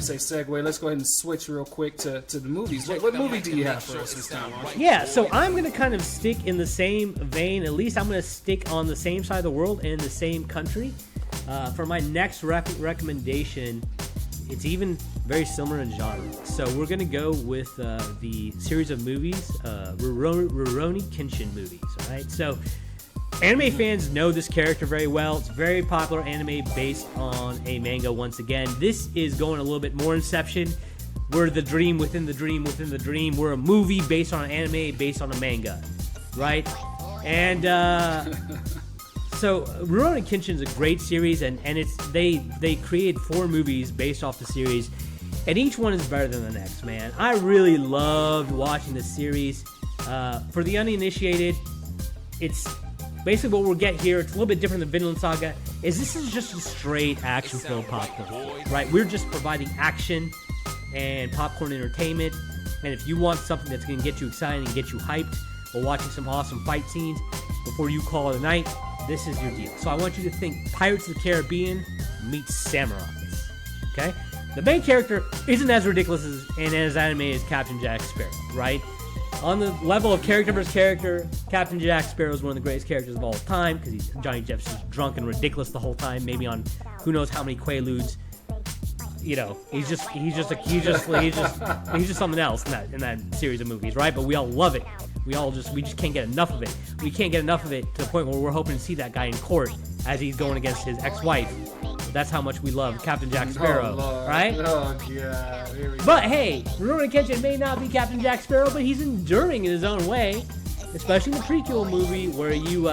say segue. Let's go ahead and switch real quick to the movies. What movie do you have for us this time? Yeah, so I'm going to kind of stick in the same vein. At least I'm going to stick on the same side of the world and the same country. For my next recommendation, it's even very similar in genre. So we're going to go with the series of movies, Rurouni Kenshin movies. All right, so anime fans know this character very well. It's a very popular anime based on a manga once again. This is going a little bit more Inception. We're the dream within the dream within the dream. We're a movie based on an anime based on a manga, right? And so Rurouni Kenshin is a great series, and it's they created 4 movies based off the series, and each one is better than the next, man. I really loved watching this series. For the uninitiated, it's basically what we'll get here. It's a little bit different than Vinland Saga. This is just a straight action film popcorn, right? We're just providing action and popcorn entertainment. And if you want something that's going to get you excited and get you hyped while watching some awesome fight scenes before you call it a night, this is your deal. So I want you to think Pirates of the Caribbean meets samurais, okay? The main character isn't as ridiculous and as anime as Captain Jack Sparrow, right? On the level of character versus character, Captain Jack Sparrow is one of the greatest characters of all time because Johnny Depp's just drunk and ridiculous the whole time, maybe on who knows how many quaaludes. You know, he's just something else in that series of movies, right? But we all love it. We just can't get enough of it. We can't get enough of it to the point where we're hoping to see that guy in court as he's going against his ex-wife. That's how much we love Captain Jack Sparrow, right? Oh, yeah. Here we go. But hey, Rurouni Kenshin may not be Captain Jack Sparrow, but he's enduring in his own way. Especially in the prequel movie, where you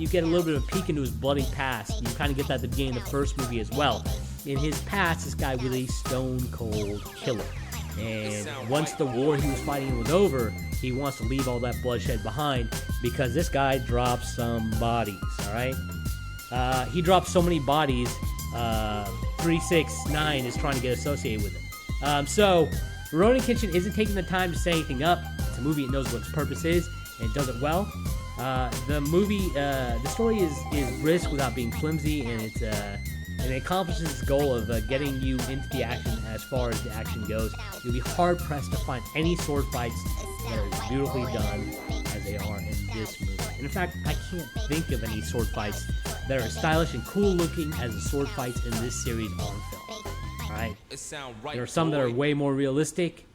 get a little bit of a peek into his bloody past. You kind of get that at the beginning of the first movie as well. In his past, this guy was a stone-cold killer. And once the war he was fighting was over, he wants to leave all that bloodshed behind because this guy dropped some bodies, all right? He dropped so many bodies, 369 is trying to get associated with it. So, Rurouni Kenshin isn't taking the time to say anything up. It's a movie, it knows what its purpose is, and it does it well. The story is brisk without being flimsy, and it accomplishes its goal of getting you into the action as far as the action goes. You'll be hard-pressed to find any sword fights that are as beautifully done as they are in this movie. And in fact, I can't think of any sword fights that are as stylish and cool-looking as the sword fights in this series on film. Alright? There are some that are way more realistic.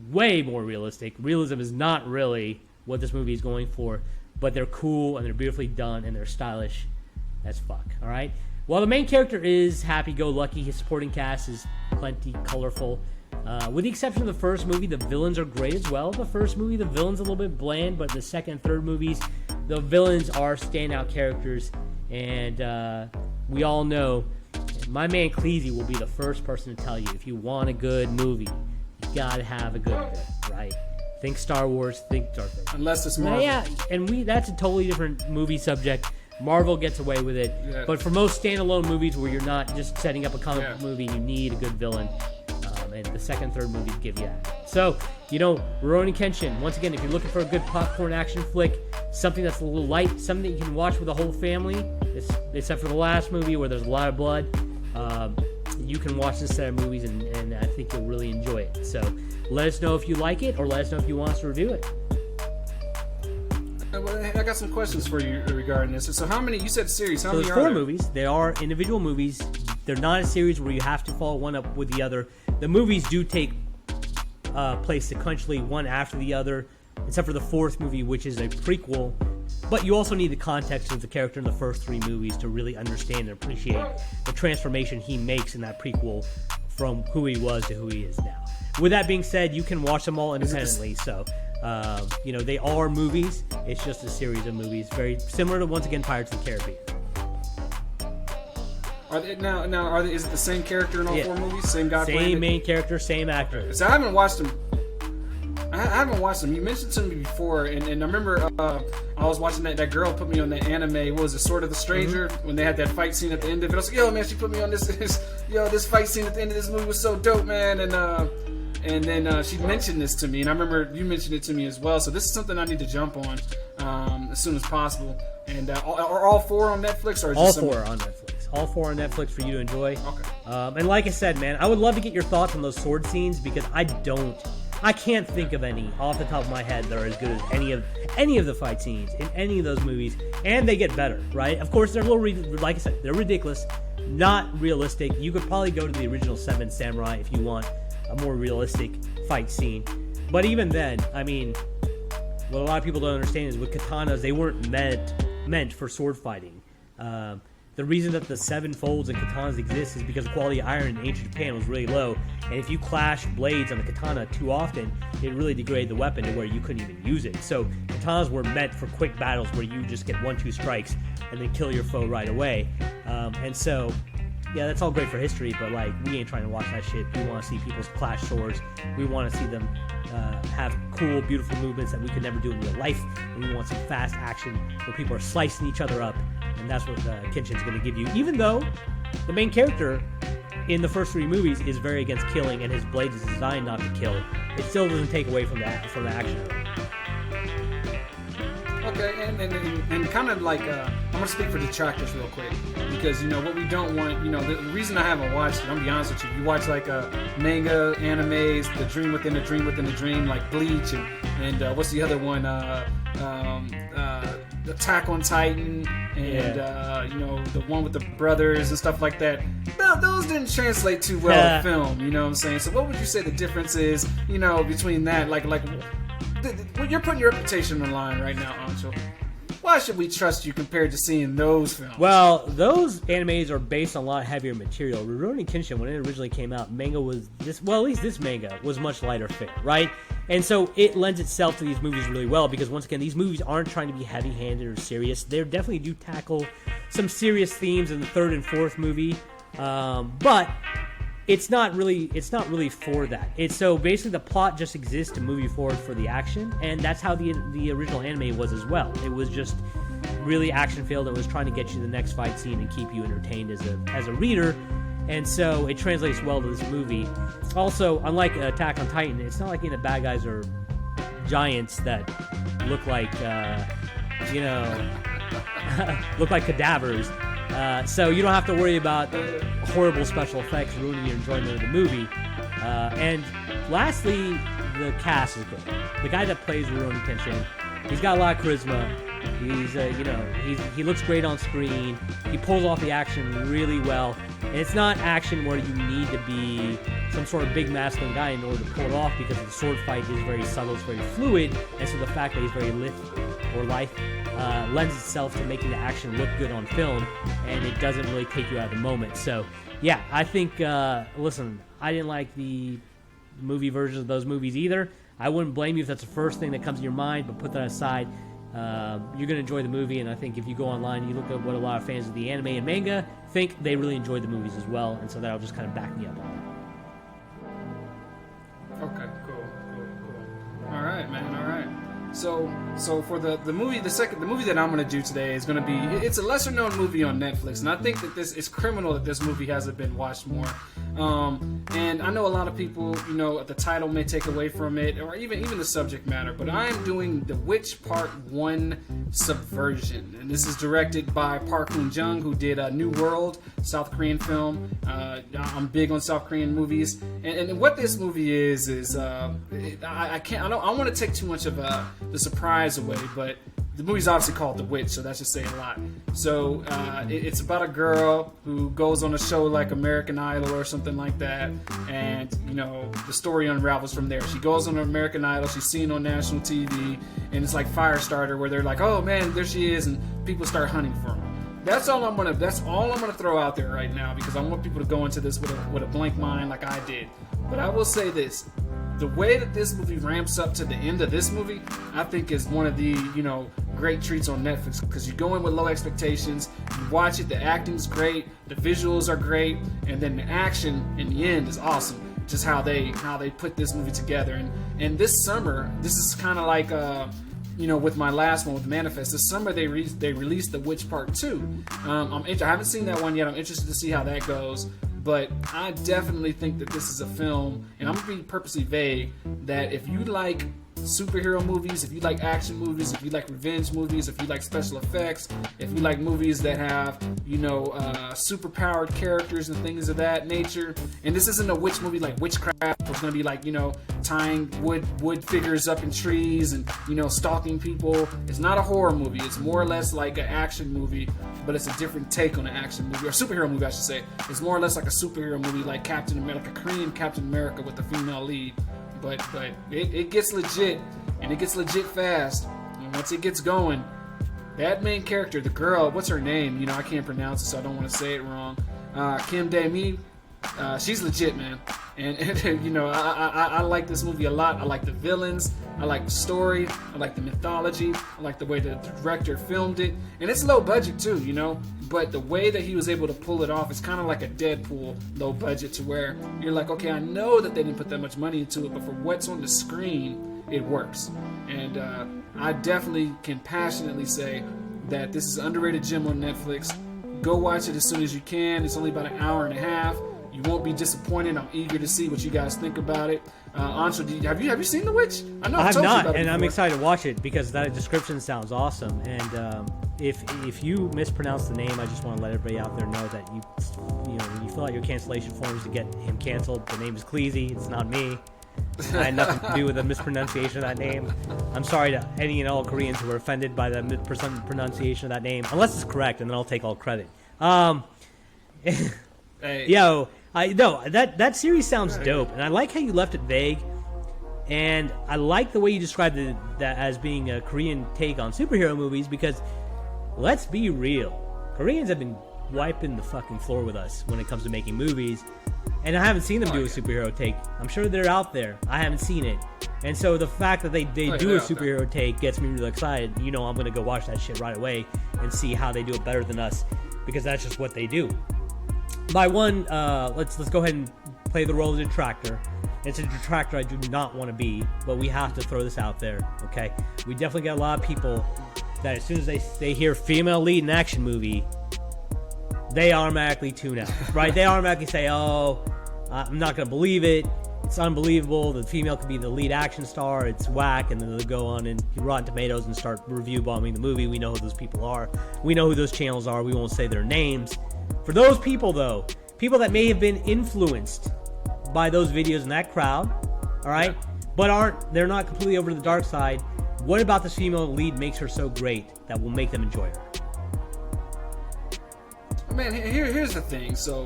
Way more realistic. Realism is not really what this movie is going for, but they're cool and they're beautifully done and they're stylish as fuck. Alright? While the main character is happy-go-lucky, his supporting cast is plenty colorful. With the exception of the first movie, the villains are great as well. The first movie, the villain's a little bit bland, but the second and third movies, the villains are standout characters. And we all know, my man Cleese will be the first person to tell you, if you want a good movie, you gotta have a good villain, right? Think Star Wars, think Darth Vader. Unless it's Marvel. Yeah, and that's a totally different movie subject. Marvel gets away with it, but for most standalone movies where you're not just setting up a comic book movie, you need a good villain, and the second, third movies give you that. So, Rurouni Kenshin, once again, if you're looking for a good popcorn action flick, something that's a little light, something that you can watch with the whole family, except for the last movie where there's a lot of blood, you can watch this set of movies, and I think you'll really enjoy it. So, let us know if you like it, or let us know if you want us to review it. I got some questions for you regarding this. So how many, you said series, how many there's are 4 there? movies. They are individual movies. They're not a series where you have to follow one up with the other. The movies do take place sequentially, one after the other, except for the 4th movie, which is a prequel. But you also need the context of the character in the first 3 movies to really understand and appreciate the transformation he makes in that prequel from who he was to who he is now. With that being said, you can watch them all independently, so... they are movies. It's just a series of movies, very similar to, once again, Pirates of the Caribbean. Is it the same character in all 4 movies? Same guy playing it? Same main character, same actor. So I haven't watched them. You mentioned to me before, and I remember I was watching that girl put me on that anime. What was it, Sword of the Stranger? Mm-hmm. When they had that fight scene at the end of it, I was like, yo, man, she put me on this fight scene at the end of this movie was so dope, man. And then she mentioned this to me, and I remember you mentioned it to me as well. So this is something I need to jump on as soon as possible. And are all 4 on Netflix, or is all 4 on Netflix? All 4 on Netflix for you to enjoy. Okay. And like I said, man, I would love to get your thoughts on those sword scenes because I can't think of any off the top of my head that are as good as any of the fight scenes in any of those movies, and they get better, right? Of course, they're a little, like I said, they're ridiculous, not realistic. You could probably go to the original Seven Samurai if you want a more realistic fight scene, but even then, I mean, what a lot of people don't understand is with katanas, they weren't meant for sword fighting. The reason that the 7 folds in katanas exist is because the quality of iron in ancient Japan was really low, and if you clash blades on the katana too often, it really degraded the weapon to where you couldn't even use it. So katanas were meant for quick battles where you just get 1-2 strikes and then kill your foe right away. And so, yeah, that's all great for history, but like, we ain't trying to watch that shit. We want to see people clash swords. We want to see them have cool, beautiful movements that we could never do in real life. And we want some fast action where people are slicing each other up. And that's what Kenshin's going to give you. Even though the main character in the first 3 movies is very against killing, and his blade is designed not to kill, it still doesn't take away from the action. Okay, and kind of like, I'm going to speak for detractors real quick, because, you know, what we don't want, you know, the reason I haven't watched it, I'm going to be honest with you, you watch like manga, animes, The Dream Within a Dream Within a Dream, like Bleach, and what's the other one, Attack on Titan, and you know, the one with the brothers and stuff like that. No, those didn't translate too well in film, you know what I'm saying? So what would you say the difference is, you know, between that, like you're putting your reputation on the line right now, Ancho. Why should we trust you compared to seeing those films? Well, those animes are based on a lot heavier material. Rurouni Kenshin, when it originally came out, manga was this, well, at least this manga was much lighter fare, right? And so it lends itself to these movies really well because, once again, these movies aren't trying to be heavy-handed or serious. They definitely do tackle some serious themes in the 3rd and 4th movie, but it's not really for that. It's so basically the plot just exists to move you forward for the action, and that's how the original anime was as well. It was just really action-filled and was trying to get you to the next fight scene and keep you entertained as a reader. And so it translates well to this movie. Also, unlike Attack on Titan, it's not like the bad guys are giants that look like, look like cadavers. So you don't have to worry about horrible special effects ruining your enjoyment of the movie. And lastly, the cast is good. The guy that plays Rurouni Kenshin, he's got a lot of charisma. He looks great on screen. He pulls off the action really well. And it's not action where you need to be some sort of big masculine guy in order to pull it off, because the sword fight is very subtle, it's very fluid, and so the fact that he's very lithe lends itself to making the action look good on film, and it doesn't really take you out of the moment. So, yeah, I think, listen, I didn't like the movie versions of those movies either. I wouldn't blame you if that's the first thing that comes to your mind, but put that aside. You're going to enjoy the movie, and I think if you go online and you look at what a lot of fans of the anime and manga think, they really enjoyed the movies as well, and so that'll just kind of back me up on that. Okay, cool. All right, man, all right. So for the movie, the movie that I'm going to do today is going to be, it's a lesser known movie on Netflix, and I think that it's criminal that this movie hasn't been watched more. And I know a lot of people, you know, the title may take away from it, or even the subject matter, but I am doing The Witch Part 1 Subversion, and this is directed by Park Hoon-jung, who did New World, South Korean film. I'm big on South Korean movies, and what this movie is I don't want to take too much of the surprise away, but the movie's obviously called The Witch, so that's just saying a lot. So it's about a girl who goes on a show like American Idol or something like that, and you know, the story unravels from there. She goes on American Idol, she's seen on national TV, and it's like Firestarter, where they're like, oh man, there she is, and people start hunting for her. That's all I'm gonna throw out there right now, because I want people to go into this with a blank mind like I did. But I will say this. The way that this movie ramps up to the end of this movie, I think is one of the, you know, great treats on Netflix, because you go in with low expectations, you watch it, the acting's great, the visuals are great, and then the action in the end is awesome. Just how they put this movie together. And this summer, this is kind of like you know, with my last one with Manifest, this summer they released The Witch Part 2. I haven't seen that one yet. I'm interested to see how that goes. But I definitely think that this is a film, and I'm going to be purposely vague, that if you like superhero movies, if you like action movies, if you like revenge movies, if you like special effects, if you like movies that have, super powered characters and things of that nature. And this isn't a witch movie like Witchcraft, where it's going to be like, tying wood figures up in trees and, stalking people. It's not a horror movie. It's more or less like an action movie, but it's a different take on an action movie, or superhero movie, I should say. It's more or less like a superhero movie, like Captain America, like a Korean Captain America with a female lead. But it gets legit, and it gets legit fast. And once it gets going, that main character, the girl, what's her name? I can't pronounce it, so I don't want to say it wrong. Kim Dae-mi, she's legit, man. And I like this movie a lot. I like the villains. I like the story. I like the mythology. I like the way the director filmed it. And it's low budget too, But the way that he was able to pull it off is kind of like a Deadpool low budget, to where you're like, okay, I know that they didn't put that much money into it, but for what's on the screen, it works. And I definitely can passionately say that this is an underrated gem on Netflix. Go watch it as soon as you can. It's only about an hour and a half. You won't be disappointed. I'm eager to see what you guys think about it. Ansel, have you seen The Witch? I have not, and I'm excited to watch it because that description sounds awesome. And if you mispronounce the name, I just want to let everybody out there know that when you fill out your cancellation forms to get him canceled, the name is Cleasy. It's not me. I had nothing to do with the mispronunciation of that name. I'm sorry to any and all Koreans who were offended by the pronunciation of that name, unless it's correct, and then I'll take all credit. Hey. Yo, that series sounds dope, and I like how you left it vague, and I like the way you described that as being a Korean take on superhero movies, because let's be real, Koreans have been wiping the fucking floor with us when it comes to making movies, and I haven't seen them do a superhero take. I'm sure they're out there. I haven't seen it. And so the fact that they do a superhero take gets me really excited. I'm going to go watch that shit right away and see how they do it better than us, because that's just what they do. By one, let's go ahead and play the role of detractor. It's a detractor I do not want to be, but we have to throw this out there, okay? We definitely get a lot of people that as soon as they hear female lead in action movie, they automatically tune out, right? They automatically say, oh, I'm not going to believe it. It's unbelievable. The female could be the lead action star. It's whack. And then they'll go on and Rotten Tomatoes and start review bombing the movie. We know who those people are. We know who those channels are. We won't say their names. For those people, though, people that may have been influenced by those videos in that crowd, all right, but they're not completely over to the dark side, what about this female lead makes her so great that will make them enjoy her? Man, here's the thing. So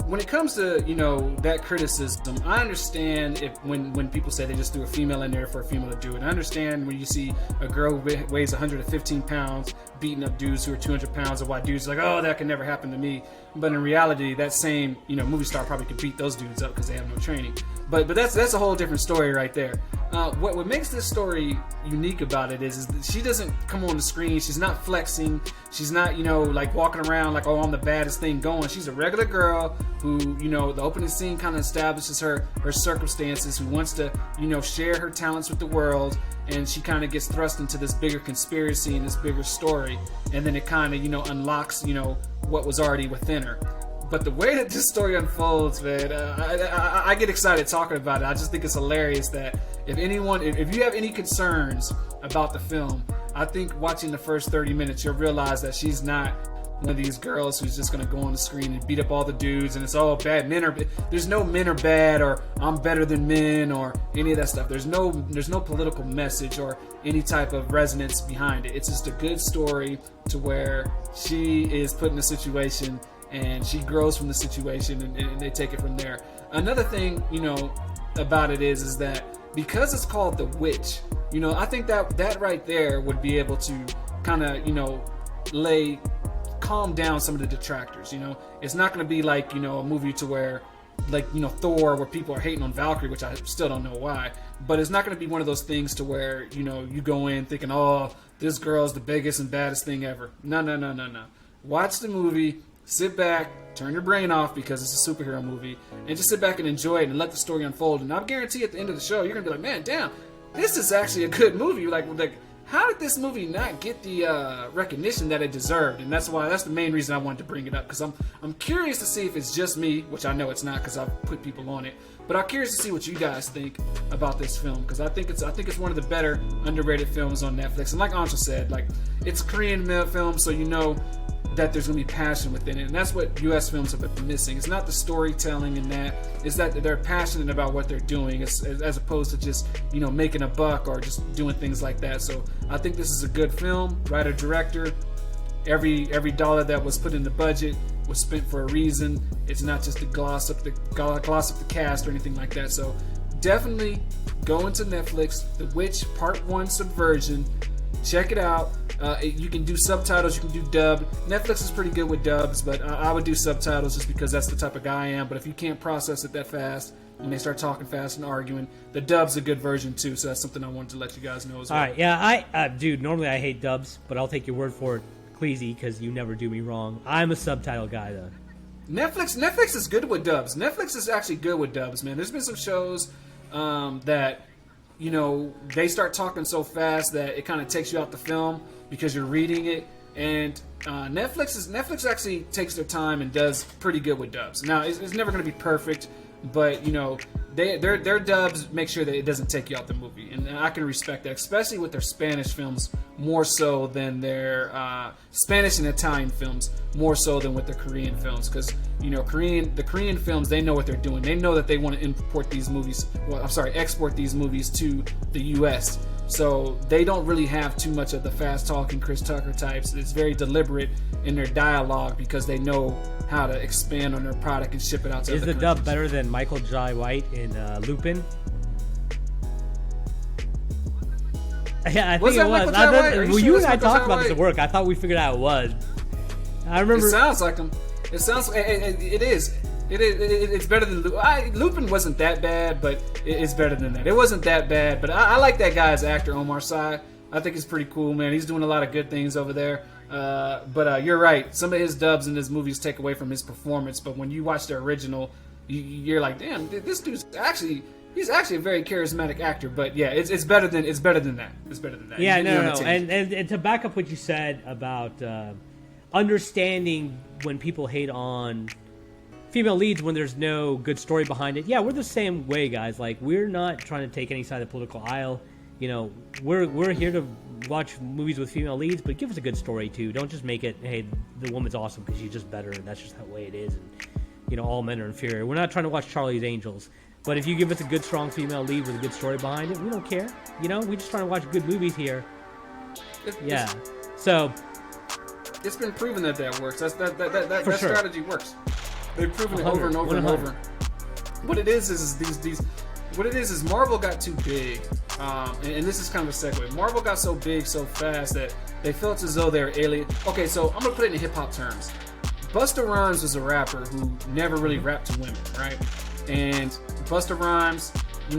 when it comes to, that criticism, I understand when people say they just threw a female in there for a female to do it. I understand when you see a girl who weighs 115 pounds beating up dudes who are 200 pounds, or why dudes are like, oh, that can never happen to me. But in reality, that same, movie star probably could beat those dudes up because they have no training. But that's a whole different story right there. What makes this story unique about it is that she doesn't come on the screen. She's not flexing. She's not, like walking around like, oh, I'm the baddest thing going. She's a regular girl who, the opening scene kind of establishes her circumstances, who wants to, share her talents with the world. And she kind of gets thrust into this bigger conspiracy and this bigger story. And then it kind of, unlocks, what was already within her. But the way that this story unfolds, man, I get excited talking about it. I just think it's hilarious that if you have any concerns about the film, I think watching the first 30 minutes, you'll realize that she's not one of these girls who's just going to go on the screen and beat up all the dudes and it's all bad. There's no men are bad, or I'm better than men, or any of that stuff. There's no political message or any type of resonance behind it. It's just a good story to where she is put in a situation and she grows from the situation, and they take it from there. Another thing, about it is that because it's called The Witch, I think that right there would be able to kind of, calm down some of the detractors. It's not going to be like, a movie to where, like, Thor, where people are hating on Valkyrie, which I still don't know why, but it's not going to be one of those things to where, you go in thinking, oh, this girl's the biggest and baddest thing ever. No. Watch the movie. Sit back, turn your brain off because it's a superhero movie, and just sit back and enjoy it and let the story unfold. And I guarantee at the end of the show, you're going to be like, man, damn, this is actually a good movie. Like how did this movie not get the recognition that it deserved? And that's the main reason I wanted to bring it up, because I'm curious to see if it's just me, which I know it's not because I've put people on it. But I'm curious to see what you guys think about this film, because I think it's one of the better underrated films on Netflix. And like Ansha said, like, it's a Korean film, so you know that there's going to be passion within it, and that's what U.S. films have been missing. It's not the storytelling in that; it's that they're passionate about what they're doing, as opposed to just making a buck or just doing things like that. So I think this is a good film. Writer, director, every dollar that was put in the budget was spent for a reason. It's not just to gloss up the cast or anything like that. So definitely go into Netflix, The Witch Part 1 Subversion. Check it out. You can do subtitles, you can do dub. Netflix is pretty good with dubs, but I would do subtitles just because that's the type of guy I am. But if you can't process it that fast, when they start talking fast and arguing, the dub's a good version too. So that's something I wanted to let you guys know as well. All right, yeah, dude, normally I hate dubs, but I'll take your word for it, Cleasy, because you never do me wrong. I'm a subtitle guy, though. Netflix is good with dubs. Netflix is actually good with dubs, man. There's been some shows that they start talking so fast that it kind of takes you out the film because you're reading it. And Netflix actually takes their time and does pretty good with dubs. Now, it's never going to be perfect, but their dubs make sure that it doesn't take you out the movie, and I can respect that, especially with their Spanish films more so than their Spanish and Italian films more so than with their Korean films, because the Korean films, they know what they're doing. They know that they want to export these movies to the U.S. So they don't really have too much of the fast-talking Chris Tucker types. It's very deliberate in their dialogue because they know how to expand on their product and ship it out to other countries. Is the dub better than Michael Jai White in Lupin? Yeah, I think it was. Well, you and I talked about this at work. I thought we figured out it was. I remember. It sounds like him. It sounds. It is. It's better than Lupin. Wasn't that bad, but it's better than that. It wasn't that bad, but I like that guy as actor, Omar Sy. I think he's pretty cool, man. He's doing a lot of good things over there. But you're right. Some of his dubs in his movies take away from his performance. But when you watch the original, you're like, damn, this dude's actually. He's actually a very charismatic actor, but yeah, it's better than that. It's better than that. Yeah, no. And to back up what you said about understanding when people hate on female leads when there's no good story behind it. Yeah, we're the same way, guys. Like, we're not trying to take any side of the political aisle. We're here to watch movies with female leads, but give us a good story too. Don't just make it, hey, the woman's awesome because she's just better, and that's just the way it is. And all men are inferior. We're not trying to watch Charlie's Angels. But if you give us a good, strong female lead with a good story behind it, we don't care. We're just trying to watch good movies here. So it's been proven that works. That sure. strategy works. They've proven it over and over 100. And over. What it is Marvel got too big, and this is kind of a segue. Marvel got so big so fast that they felt as though they're alien. Okay, so I'm gonna put it in hip hop terms. Busta Rhymes was a rapper who never really rapped to women, right? And Busta Rhymes, he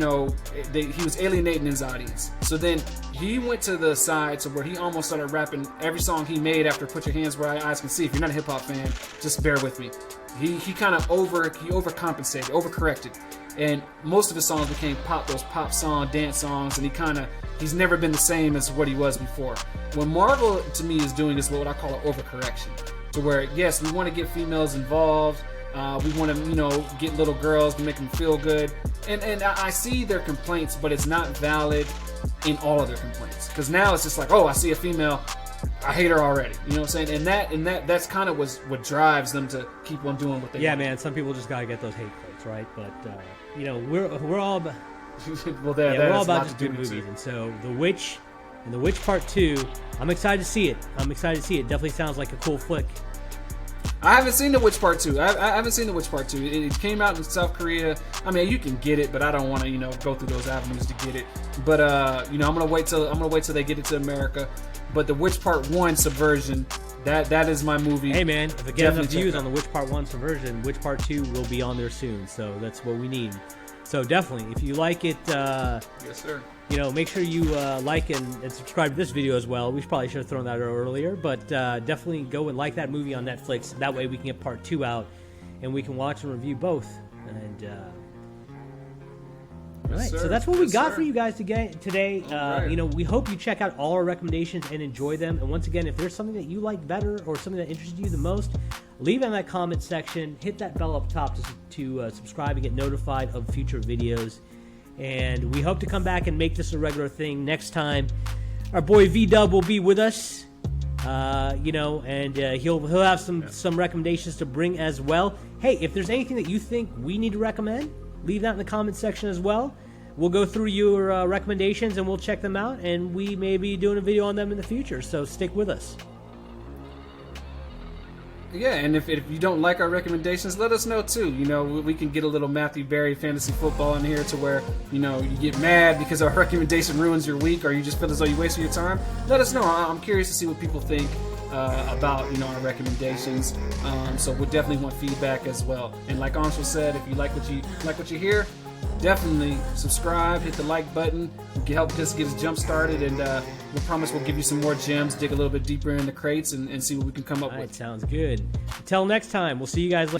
was alienating his audience. So then he went to the side to where he almost started rapping every song he made after Put Your Hands Where Eyes Can See. If you're not a hip hop fan, just bear with me. He kind of overcompensated, overcorrected, and most of his songs became those pop song, dance songs, and he's never been the same as what he was before. What Marvel to me is doing is what I call an overcorrection, to where yes, we want to get females involved. We want to, get little girls to make them feel good. And I see their complaints, but it's not valid in all of their complaints. Because now it's just like, oh, I see a female, I hate her already. You know what I'm saying? And that's kind of what drives them to keep on doing what they do. Yeah, man, some people just got to get those hate clicks, right? But, we're all about... we're all about just good movies. And so, The Witch and The Witch Part 2, I'm excited to see it. Definitely sounds like a cool flick. I haven't seen The Witch Part 2. I haven't seen The Witch Part 2. It came out in South Korea. I mean, you can get it, but I don't want to, go through those avenues to get it. But I'm gonna wait till they get it to America. But The Witch Part 1 Subversion, that is my movie. Hey man, if it gets enough views on The Witch Part 1 Subversion, Witch Part 2 will be on there soon. So that's what we need. So definitely, if you like it, yes sir. Make sure you like and subscribe to this video as well. We probably should have thrown that out earlier, but definitely go and like that movie on Netflix. That way we can get part 2 out, and we can watch and review both. And all right. sir. So that's what we Yes, got sir. for you guys today. right. You know, we hope you check out all our recommendations and enjoy them. And once again, if there's something that you like better or something that interested you the most, leave it in that comment section. Hit that bell up top to subscribe and get notified of future videos. And we hope to come back and make this a regular thing next time. Our boy V-Dub will be with us. You know, and he'll have some recommendations to bring as well. Hey, if there's anything that you think we need to recommend, leave that in the comment section as well. We'll go through your recommendations and we'll check them out, and we may be doing a video on them in the future, so stick with us. Yeah, and if you don't like our recommendations, let us know too. You know, we can get a little Matthew Berry fantasy football in here to where, you know, you get mad because our recommendation ruins your week, or you just feel as though you wasted your time. Let us know. I'm curious to see what people think about, you know, our recommendations. So we definitely want feedback as well. And like Anshul said, if you like what you hear, definitely subscribe, hit the like button, help us get us jump started, and we promise we'll give you some more gems, dig a little bit deeper in the crates, and see what we can come up All right, with. sounds good. Until next time, we'll see you guys later.